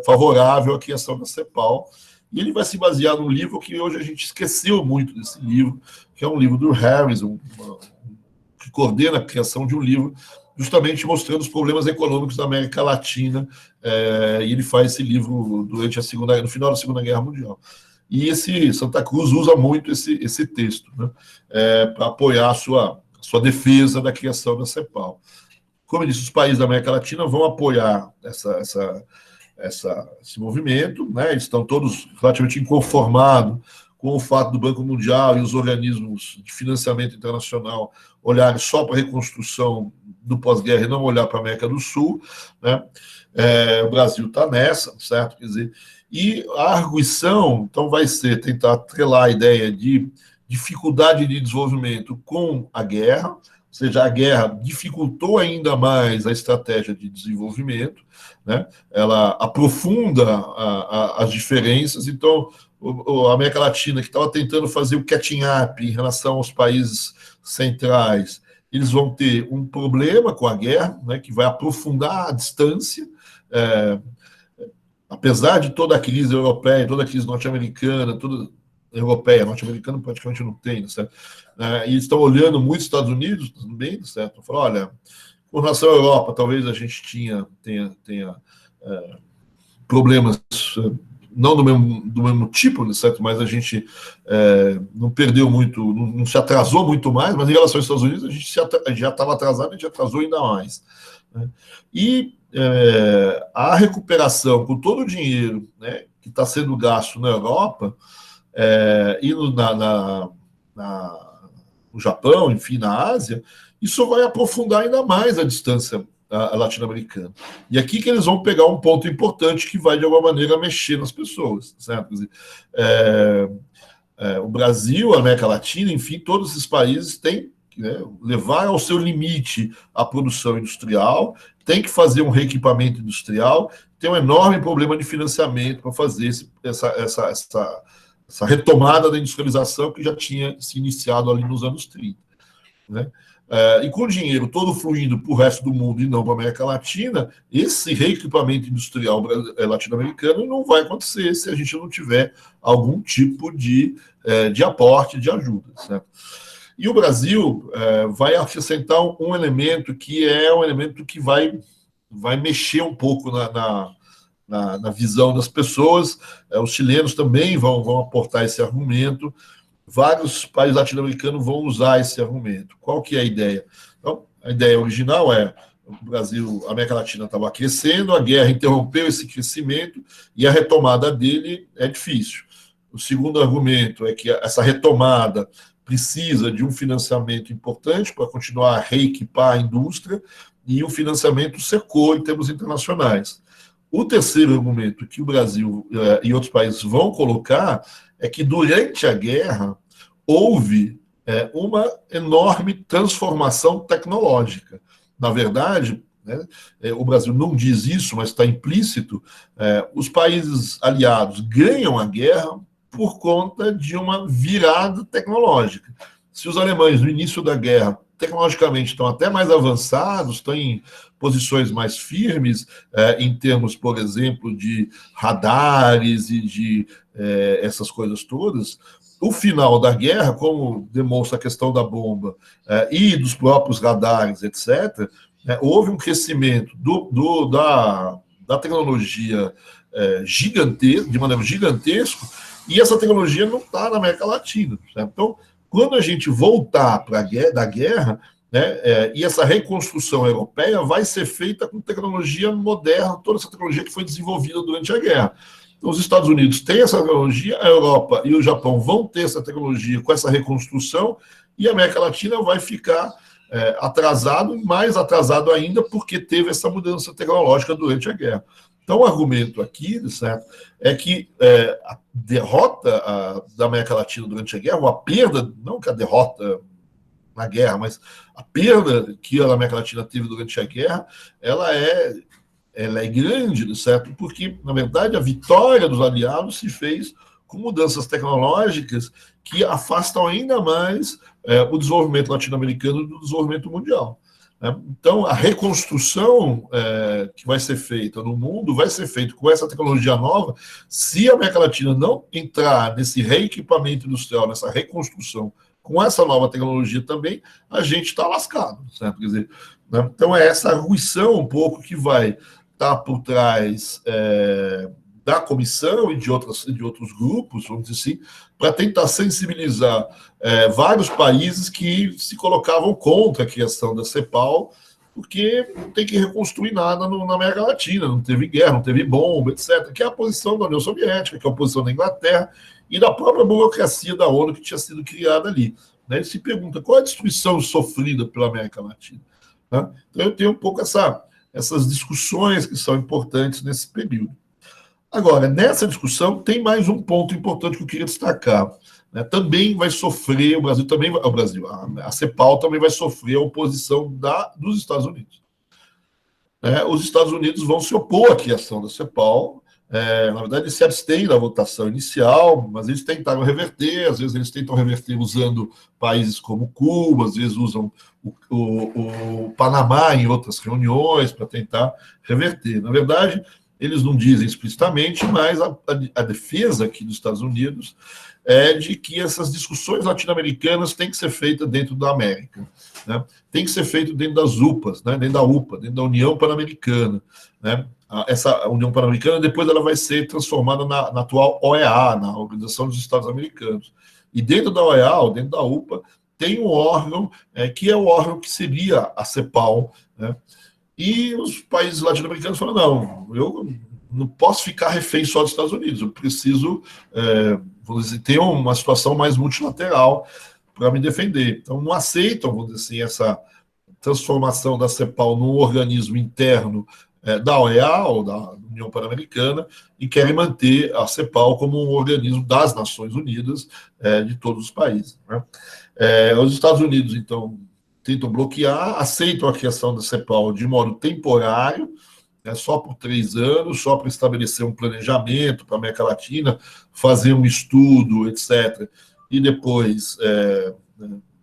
favorável à criação da CEPAL. E ele vai se basear num livro que hoje a gente esqueceu muito desse livro, que é um livro do Harrison, que coordena a criação de um livro justamente mostrando os problemas econômicos da América Latina, e ele faz esse livro no final da Segunda Guerra Mundial. E esse Santa Cruz usa muito esse texto, né, para apoiar a sua defesa da criação da CEPAL. Como eu disse, os países da América Latina vão apoiar esse movimento, né? Eles estão todos relativamente inconformados com o fato do Banco Mundial e os organismos de financiamento internacional olharem só para a reconstrução do pós-guerra e não olhar para a América do Sul. Né? O Brasil está nessa, certo? Quer dizer, e a arguição, então, vai ser tentar atrelar a ideia de dificuldade de desenvolvimento com a guerra, ou seja, a guerra dificultou ainda mais a estratégia de desenvolvimento, né? Ela aprofunda as diferenças. Então, a América Latina, que estava tentando fazer o catching up em relação aos países centrais, eles vão ter um problema com a guerra, né, que vai aprofundar a distância. Apesar de toda a crise europeia, toda a crise norte-americana, toda europeia, norte-americana praticamente não tem, certo? E eles estão olhando muito os Estados Unidos também, certo? Falam, olha, com relação à Europa, talvez a gente tenha problemas não do mesmo tipo, certo? Mas a gente não perdeu muito, não se atrasou muito mais, mas em relação aos Estados Unidos a gente já estava atrasado, a gente atrasou ainda mais. Né? E a recuperação com todo o dinheiro, né, que está sendo gasto na Europa e no Japão, enfim, na Ásia, isso vai aprofundar ainda mais a distância latino-americana. E aqui que eles vão pegar um ponto importante que vai, de alguma maneira, mexer nas pessoas, certo? Quer dizer, o Brasil, a América Latina, enfim, todos esses países têm que levar ao seu limite a produção industrial, tem que fazer um reequipamento industrial, tem um enorme problema de financiamento para fazer essa retomada da industrialização que já tinha se iniciado ali nos anos 30. Né? E com o dinheiro todo fluindo para o resto do mundo e não para a América Latina, esse reequipamento industrial latino-americano não vai acontecer se a gente não tiver algum tipo de aporte, de ajuda. Certo? E o Brasil vai acrescentar um elemento que é um elemento que vai mexer um pouco na visão das pessoas. Os chilenos também vão aportar esse argumento. Vários países latino-americanos vão usar esse argumento. Qual que é a ideia? Então, a ideia original o Brasil, a América Latina estava crescendo, a guerra interrompeu esse crescimento e a retomada dele é difícil. O segundo argumento é que essa retomada precisa de um financiamento importante para continuar a reequipar a indústria, e o financiamento secou em termos internacionais. O terceiro argumento que o Brasil e outros países vão colocar é que durante a guerra houve uma enorme transformação tecnológica. Na verdade, né, o Brasil não diz isso, mas está implícito, os países aliados ganham a guerra por conta de uma virada tecnológica. Se os alemães, no início da guerra, tecnologicamente estão até mais avançados, estão em posições mais firmes, em termos, por exemplo, de radares e de essas coisas todas, o final da guerra, como demonstra a questão da bomba e dos próprios radares, etc., houve um crescimento da tecnologia gigantesca, de maneira gigantesca, e essa tecnologia não está na América Latina. Certo? Então, quando a gente voltar da guerra, né, e essa reconstrução europeia vai ser feita com tecnologia moderna, toda essa tecnologia que foi desenvolvida durante a guerra. Então, os Estados Unidos têm essa tecnologia, a Europa e o Japão vão ter essa tecnologia com essa reconstrução, e a América Latina vai ficar atrasado, mais atrasado ainda, porque teve essa mudança tecnológica durante a guerra. Então, o argumento aqui, certo, é que a derrota da América Latina durante a guerra, ou a perda, não que a derrota na guerra, mas a perda que a América Latina teve durante a guerra, ela é grande, certo? Porque, na verdade, a vitória dos aliados se fez com mudanças tecnológicas que afastam ainda mais o desenvolvimento latino-americano do desenvolvimento mundial. Então, a reconstrução que vai ser feita no mundo vai ser feita com essa tecnologia nova. Se a América Latina não entrar nesse reequipamento industrial, nessa reconstrução, com essa nova tecnologia também, a gente está lascado. Certo? Quer dizer, né? Então, é essa arguição um pouco que vai estar por trás da comissão e de outros grupos, vamos dizer assim, para tentar sensibilizar vários países que se colocavam contra a criação da CEPAL, porque não tem que reconstruir nada na América Latina, não teve guerra, não teve bomba, etc., que é a posição da União Soviética, que é a posição da Inglaterra e da própria burocracia da ONU que tinha sido criada ali. Né? Ele se pergunta qual é a destruição sofrida pela América Latina. Né? Então, eu tenho um pouco essas discussões que são importantes nesse período. Agora, nessa discussão, tem mais um ponto importante que eu queria destacar. Né? Também vai sofrer, a CEPAL também vai sofrer a oposição dos Estados Unidos. Os Estados Unidos vão se opor à criação da CEPAL. Na verdade, eles se abstêm da votação inicial, mas eles tentaram reverter, às vezes eles tentam reverter usando países como Cuba, às vezes usam o Panamá em outras reuniões para tentar reverter. Na verdade, eles não dizem explicitamente, mas a defesa aqui dos Estados Unidos é de que essas discussões latino-americanas têm que ser feitas dentro da América, né? Tem que ser feito dentro das UPAs, né? Dentro da UPA, dentro da União Pan-Americana, né? Essa União Pan-Americana depois ela vai ser transformada na atual OEA, na Organização dos Estados Americanos. E dentro da OEA, ou dentro da UPA, tem um órgão que é o órgão que seria a CEPAL, né? E os países latino-americanos falam, não, eu não posso ficar refém só dos Estados Unidos, eu preciso, vamos dizer, ter uma situação mais multilateral para me defender. Então, não aceitam, vamos dizer assim, essa transformação da CEPAL num organismo interno da OEA, ou da União Pan-Americana, e querem manter a CEPAL como um organismo das Nações Unidas, de todos os países. Né? Os Estados Unidos, então, tentam bloquear, aceitam a criação da CEPAL de modo temporário, só por 3 anos, só para estabelecer um planejamento para a América Latina, fazer um estudo, etc. E depois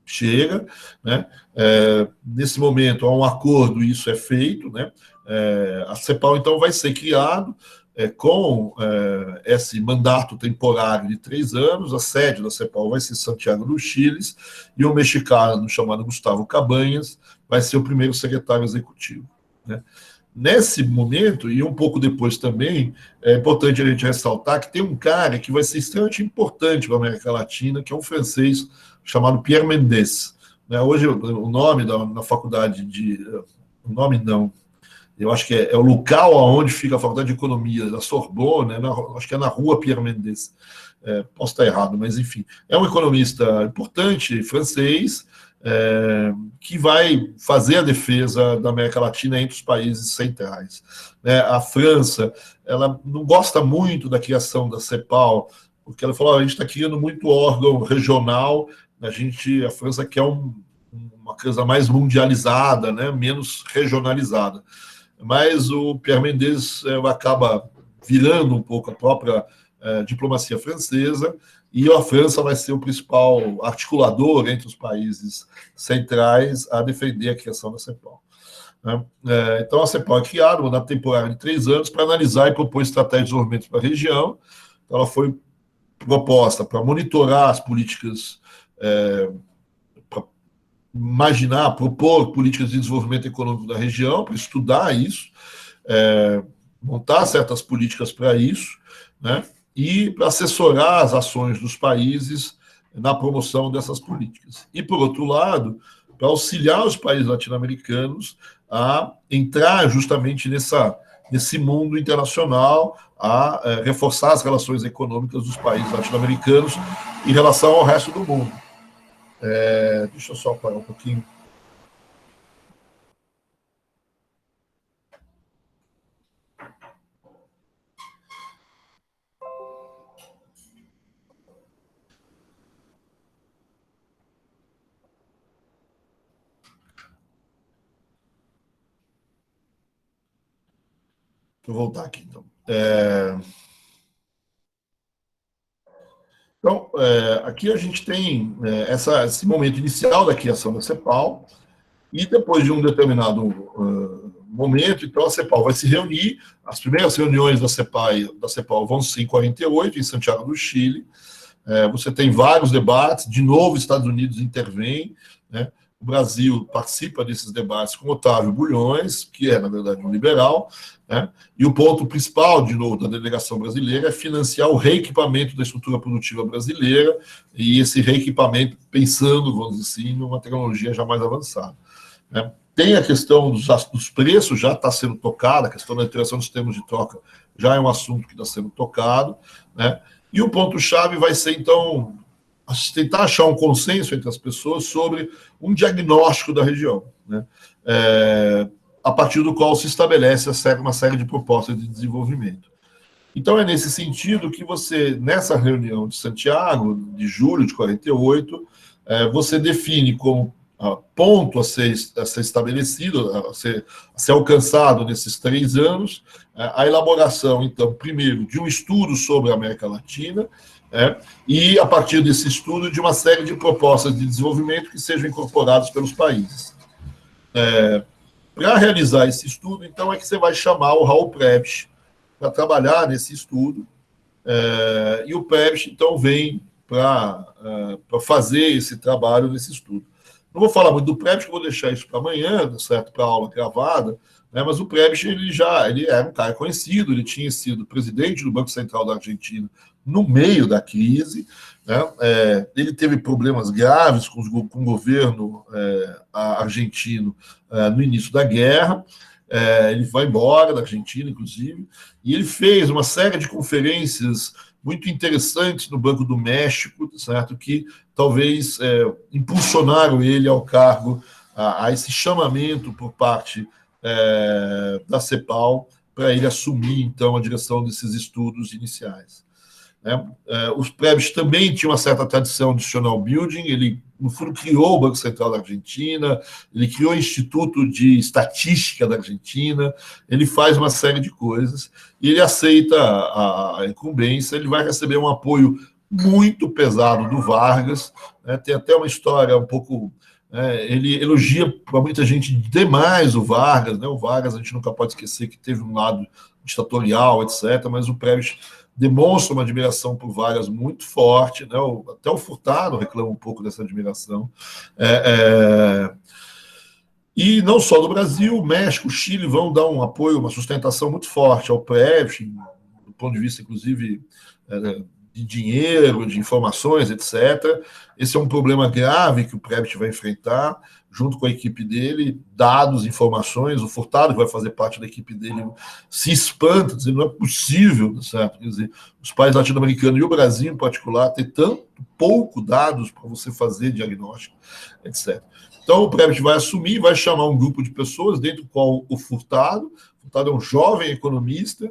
chega. Né? Nesse momento, há um acordo e isso é feito. Né? A CEPAL, então, vai ser criado com esse mandato temporário de 3 anos. A sede da CEPAL vai ser Santiago do Chile, e o mexicano chamado Gustavo Cabanhas vai ser o primeiro secretário executivo. Né? Nesse momento, e um pouco depois também, é importante a gente ressaltar que tem um cara que vai ser extremamente importante para a América Latina, que é um francês chamado Pierre Mendès. Hoje, o nome na faculdade o nome não, eu acho que é o local onde fica a Faculdade de Economia da Sorbonne, acho que é na rua Pierre Mendès. Posso estar errado, mas enfim, é um economista importante, francês, que vai fazer a defesa da América Latina entre os países centrais. A França, ela não gosta muito da criação da CEPAL, porque ela falou, a gente está criando muito órgão regional, a França quer uma coisa mais mundializada, menos regionalizada. Mas o Pierre Mendès acaba virando um pouco a própria diplomacia francesa, e a França vai ser o principal articulador entre os países centrais a defender a criação da CEPAL. Então, a CEPAL é criada, uma data temporária de 3 anos, para analisar e propor estratégias de desenvolvimento para a região. Então, ela foi proposta para monitorar as políticas, para imaginar, propor políticas de desenvolvimento econômico da região, para estudar isso, montar certas políticas para isso, e para assessorar as ações dos países na promoção dessas políticas. E, por outro lado, para auxiliar os países latino-americanos a entrar justamente nesse mundo internacional, a reforçar as relações econômicas dos países latino-americanos em relação ao resto do mundo. Deixa eu só parar um pouquinho. Deixa eu voltar aqui, então. Então, aqui a gente tem esse momento inicial da criação da CEPAL, e depois de um determinado momento, então a CEPAL vai se reunir. As primeiras reuniões da CEPAL vão ser em 48, em Santiago do Chile. Você tem vários debates, de novo os Estados Unidos intervêm, o Brasil participa desses debates com Otávio Bulhões, que é, na verdade, um liberal, e o ponto principal, de novo, da delegação brasileira é financiar o reequipamento da estrutura produtiva brasileira, e esse reequipamento pensando, vamos dizer assim, numa tecnologia já mais avançada. Tem a questão dos preços, já está sendo tocada, a questão da interação dos termos de troca já é um assunto que está sendo tocado, e o ponto-chave vai ser, então, tentar achar um consenso entre as pessoas sobre um diagnóstico da região, a partir do qual se estabelece uma série de propostas de desenvolvimento. Então, é nesse sentido que você, nessa reunião de Santiago, de julho de 48, você define como ponto a ser estabelecido, a ser alcançado nesses 3 anos, a elaboração, então, primeiro, de um estudo sobre a América Latina, e, a partir desse estudo, de uma série de propostas de desenvolvimento que sejam incorporadas pelos países. Para realizar esse estudo, então, é que você vai chamar o Raul Prebisch para trabalhar nesse estudo, e o Prebisch, então, vem para fazer esse trabalho nesse estudo. Não vou falar muito do Prebisch, que eu vou deixar isso para amanhã, certo? Para a aula gravada, mas o Prebisch ele era um cara conhecido, ele tinha sido presidente do Banco Central da Argentina no meio da crise, ele teve problemas graves com o governo argentino no início da guerra, ele vai embora da Argentina, inclusive, e ele fez uma série de conferências muito interessantes no Banco do México, certo? Que talvez impulsionaram ele ao cargo, a esse chamamento por parte da CEPAL, para ele assumir, então, a direção desses estudos iniciais. Os Prebisch também tinham uma certa tradição de national building, ele, no fundo, criou o Banco Central da Argentina, ele criou o Instituto de Estatística da Argentina, ele faz uma série de coisas, e ele aceita a incumbência, ele vai receber um apoio muito pesado do Vargas, tem até uma história um pouco... ele elogia para muita gente demais o Vargas, o Vargas a gente nunca pode esquecer que teve um lado ditatorial, etc., mas o Prebisch demonstra uma admiração por Vargas muito forte, até o Furtado reclama um pouco dessa admiração. E não só do Brasil, o México, o Chile vão dar um apoio, uma sustentação muito forte ao Prebisch, do ponto de vista, inclusive, de dinheiro, de informações, etc. Esse é um problema grave que o Prebisch vai enfrentar, junto com a equipe dele, dados, informações. O Furtado, que vai fazer parte da equipe dele, se espanta, dizendo não é possível, certo? Quer dizer, os países latino-americanos e o Brasil, em particular, ter tanto pouco dados para você fazer diagnóstico, etc. Então, o Prebisch vai assumir, vai chamar um grupo de pessoas, dentro do qual o Furtado é um jovem economista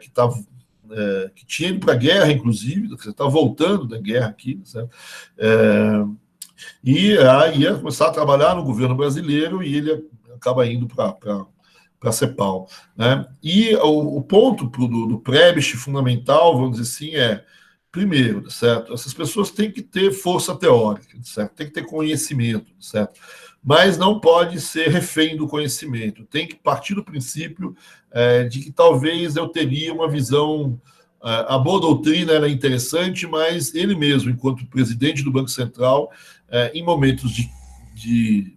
que tinha ido para a guerra, inclusive, está voltando da guerra aqui, certo? E aí ia começar a trabalhar no governo brasileiro e ele acaba indo para a CEPAL, né? E o ponto do Prebisch fundamental, vamos dizer assim, primeiro, certo? Essas pessoas têm que ter força teórica, certo? Tem que ter conhecimento, certo? Mas não pode ser refém do conhecimento. Tem que partir do princípio de que talvez eu teria uma visão. A boa doutrina era interessante, mas ele mesmo, enquanto presidente do Banco Central, em momentos de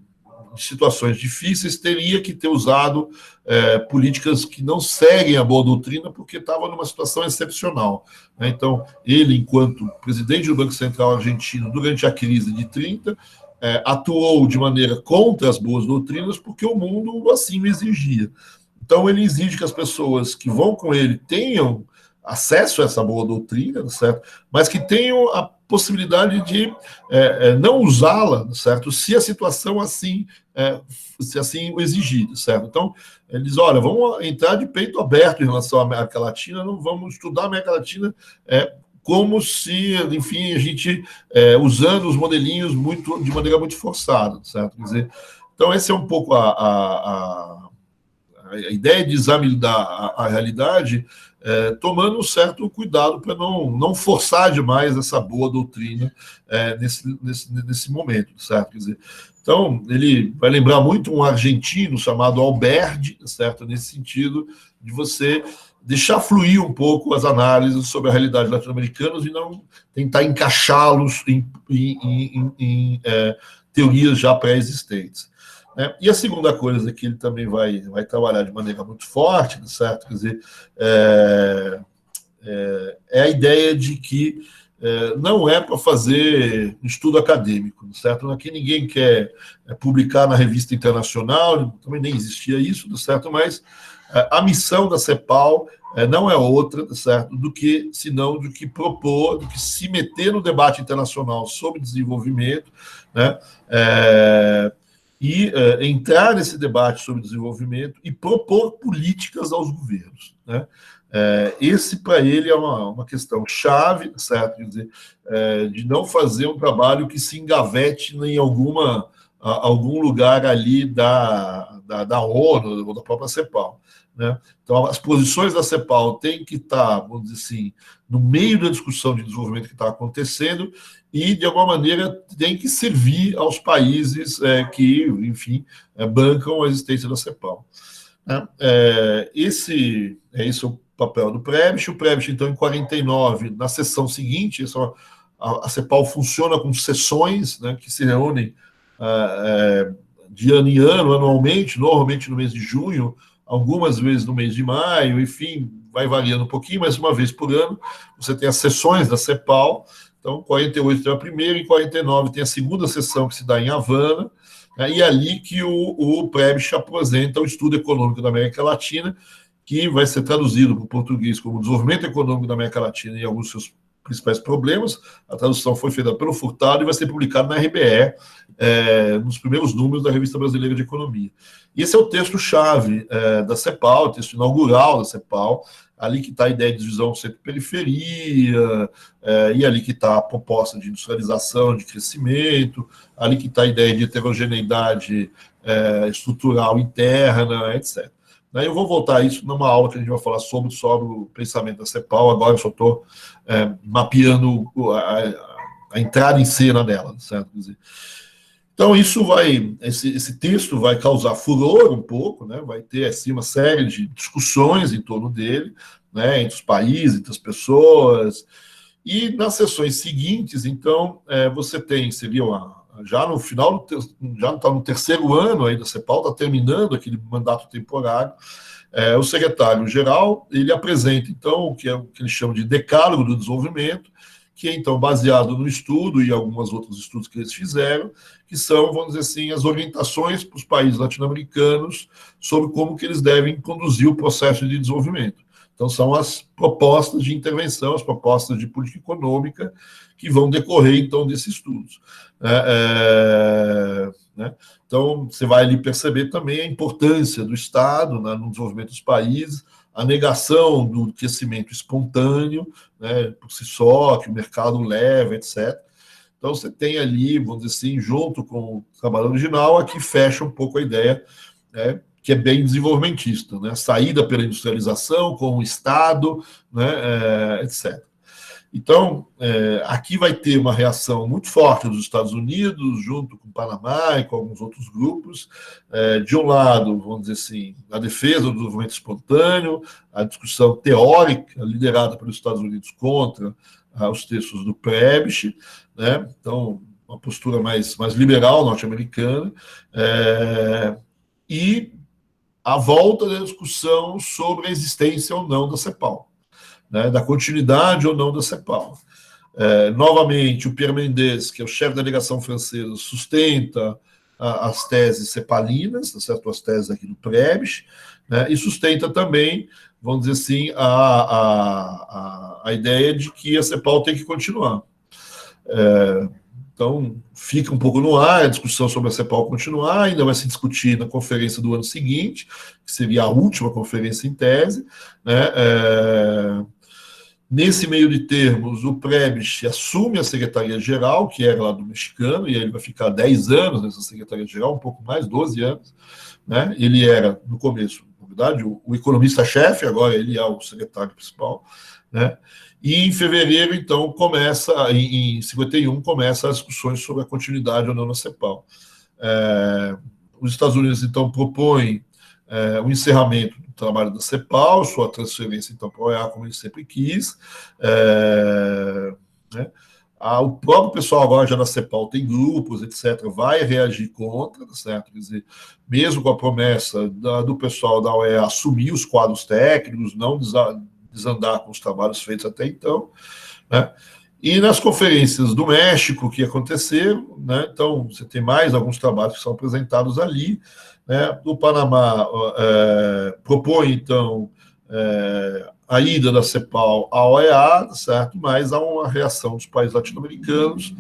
situações difíceis, teria que ter usado políticas que não seguem a boa doutrina, porque estava numa situação excepcional, né? Então, ele, enquanto presidente do Banco Central argentino, durante a crise de 30, atuou de maneira contra as boas doutrinas, porque o mundo assim o exigia. Então, ele exige que as pessoas que vão com ele tenham acesso a essa boa doutrina, certo? Mas que tenham a possibilidade de não usá-la, certo? Se a situação assim, se assim o exigir, certo? Então, ele diz, olha, vamos entrar de peito aberto em relação à América Latina, não vamos estudar a América Latina como se, enfim, a gente usando os modelinhos de maneira muito forçada, certo? Quer dizer, então, esse é um pouco a ideia de examinar a realidade, tomando um certo cuidado para não forçar demais essa boa doutrina nesse momento, certo? Quer dizer, então, ele vai lembrar muito um argentino chamado Alberdi, certo? Nesse sentido de você deixar fluir um pouco as análises sobre a realidade latino-americana e não tentar encaixá-los em teorias já pré-existentes. E a segunda coisa que ele também vai trabalhar de maneira muito forte, certo? Quer dizer, a ideia de que não é para fazer estudo acadêmico, certo? Aqui ninguém quer publicar na revista internacional, também nem existia isso, certo? Mas a missão da CEPAL não é outra, certo? Do que propor, do que se meter no debate internacional sobre desenvolvimento, né? E entrar nesse debate sobre desenvolvimento e propor políticas aos governos, né? Esse, para ele, é uma questão chave, certo? Quer dizer, de não fazer um trabalho que se engavete em algum lugar ali da ONU ou da própria CEPAL, né? Então, as posições da CEPAL têm que estar, vamos dizer assim, no meio da discussão de desenvolvimento que está acontecendo e, de alguma maneira, tem que servir aos países que, enfim, bancam a existência da CEPAL. Esse é o papel do Prebisch. O Prebisch, então, em 49, na sessão seguinte, a CEPAL funciona com sessões, né, que se reúnem de ano em ano, anualmente, normalmente no mês de junho, algumas vezes no mês de maio, enfim, vai variando um pouquinho, mas uma vez por ano você tem as sessões da CEPAL. Então, 48 tem a primeira, em 49 tem a segunda sessão que se dá em Havana, e é ali que o Prebisch apresenta o estudo econômico da América Latina, que vai ser traduzido para o português como Desenvolvimento Econômico da América Latina e alguns seus principais problemas. A tradução foi feita pelo Furtado e vai ser publicado na RBE, nos primeiros números da Revista Brasileira de Economia. E esse é o texto-chave da CEPAL, o texto inaugural da CEPAL, ali que está a ideia de divisão centro-periferia, e ali que está a proposta de industrialização, de crescimento, ali que está a ideia de heterogeneidade estrutural interna, etc. Eu vou voltar a isso numa aula que a gente vai falar sobre o pensamento da CEPAL. Agora eu só estou mapeando a entrada em cena dela, certo? Quer dizer, então, esse texto vai causar furor um pouco, né? Vai ter assim, uma série de discussões em torno dele, né? Entre os países, entre as pessoas. E nas sessões seguintes, então, você tem, já no final, já está no terceiro ano aí da CEPAL, está terminando aquele mandato temporário, O secretário-geral, ele apresenta, então, o que eles chamam de decálogo do desenvolvimento, que é, então, baseado no estudo e alguns outros estudos que eles fizeram, que são, vamos dizer assim, as orientações para os países latino-americanos sobre como que eles devem conduzir o processo de desenvolvimento. Então, são as propostas de intervenção, as propostas de política econômica que vão decorrer, então, desses estudos. Né? Então, você vai ali perceber também a importância do Estado, né, no desenvolvimento dos países, a negação do crescimento espontâneo, né, por si só, que o mercado leva, etc. Então, você tem ali, vamos dizer assim, junto com o trabalho original, aqui fecha um pouco a ideia, né, que é bem desenvolvimentista, né, saída pela industrialização com o Estado, né, etc. Então, aqui vai ter uma reação muito forte dos Estados Unidos, junto com o Panamá e com alguns outros grupos. De um lado, vamos dizer assim, a defesa do desenvolvimento espontâneo, a discussão teórica liderada pelos Estados Unidos contra os textos do Prebisch, né? Então, uma postura mais liberal norte-americana, e a volta da discussão sobre a existência ou não da CEPAL. Né, da continuidade ou não da CEPAL. Novamente, o Pierre Mendès, que é o chefe da delegação francesa, sustenta as teses cepalinas, tá certo? As teses aqui do Prebisch, né, e sustenta também, vamos dizer assim, a ideia de que a CEPAL tem que continuar. Então, fica um pouco no ar a discussão sobre a CEPAL continuar, ainda vai se discutir na conferência do ano seguinte, que seria a última conferência em tese, né? Nesse meio de termos, o Prebisch assume a secretaria-geral, que era lá do mexicano, e ele vai ficar 10 anos nessa secretaria-geral, um pouco mais, 12 anos. Né? Ele era, no começo, na verdade, o economista-chefe, agora ele é o secretário principal. Né? E em fevereiro, então, em 51, começa as discussões sobre a continuidade ou não na CEPAL. Os Estados Unidos, então, propõem o encerramento do trabalho da CEPAL, sua transferência, então, para a OEA, como ele sempre quis. Né? O próprio pessoal agora já da CEPAL tem grupos, etc., vai reagir contra, certo? Quer dizer, mesmo com a promessa do pessoal da OEA assumir os quadros técnicos, não desandar com os trabalhos feitos até então, né? E nas conferências do México que aconteceram, né? Então, você tem mais alguns trabalhos que são apresentados ali, né? O Panamá propõe, então, a ida da CEPAL à OEA, certo? Mas há uma reação dos países latino-americanos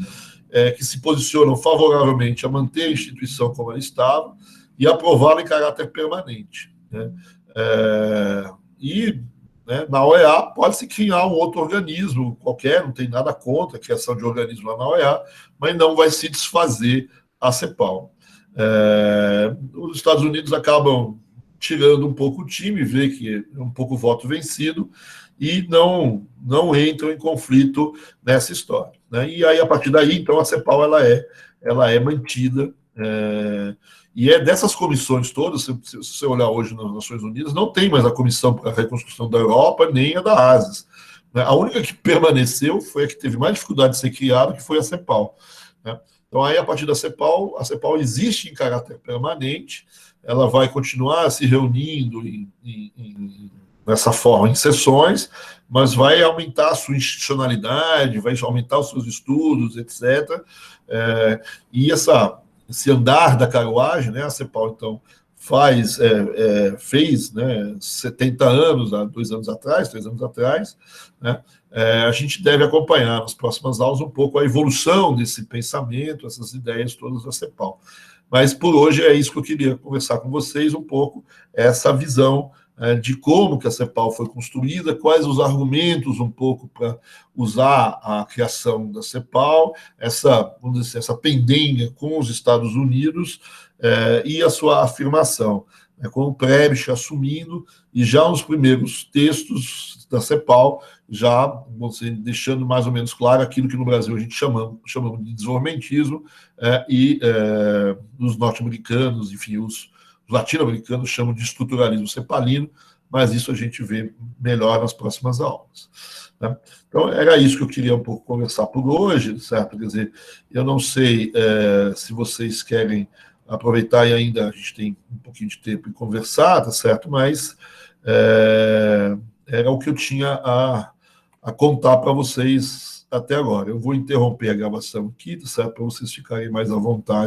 que se posicionam favoravelmente a manter a instituição como ela estava e aprová-la em caráter permanente. Né? Né, na OEA pode-se criar um outro organismo qualquer, não tem nada contra a criação de organismo lá na OEA, mas não vai se desfazer a CEPAL. Os Estados Unidos acabam tirando um pouco o time, vê que é um pouco o voto vencido, e não entram em conflito nessa história. Né? E aí, a partir daí, então, a CEPAL ela é mantida. E dessas comissões todas, se você olhar hoje nas Nações Unidas, não tem mais a Comissão para a Reconstrução da Europa, nem a da ASES. Né? A única que permaneceu foi a que teve mais dificuldade de ser criada, que foi a CEPAL. Né? Então, aí, a partir da CEPAL, a CEPAL existe em caráter permanente, ela vai continuar se reunindo nessa forma, em sessões, mas vai aumentar a sua institucionalidade, vai aumentar os seus estudos, etc. E esse andar da carruagem, né, a CEPAL, então, fez, né, 70 anos, há 2 anos atrás, 3 anos atrás, né, a gente deve acompanhar nas próximas aulas um pouco a evolução desse pensamento, essas ideias todas da CEPAL. Mas, por hoje, é isso que eu queria conversar com vocês, um pouco, essa visão de como que a CEPAL foi construída, quais os argumentos um pouco para usar a criação da CEPAL, vamos dizer, essa pendenga com os Estados Unidos e a sua afirmação, né, com o Prebisch assumindo, e já nos primeiros textos da CEPAL, já vamos dizer, deixando mais ou menos claro aquilo que no Brasil a gente chamamos de desenvolvimentismo, e os norte-americanos, enfim, os latino-americanos chamam de estruturalismo cepalino, mas isso a gente vê melhor nas próximas aulas. Né? Então, era isso que eu queria um pouco conversar por hoje, certo? Quer dizer, eu não sei se vocês querem aproveitar, e ainda a gente tem um pouquinho de tempo e conversar, tá certo? Mas Era o que eu tinha a contar para vocês até agora. Eu vou interromper a gravação aqui, certo? Para vocês ficarem mais à vontade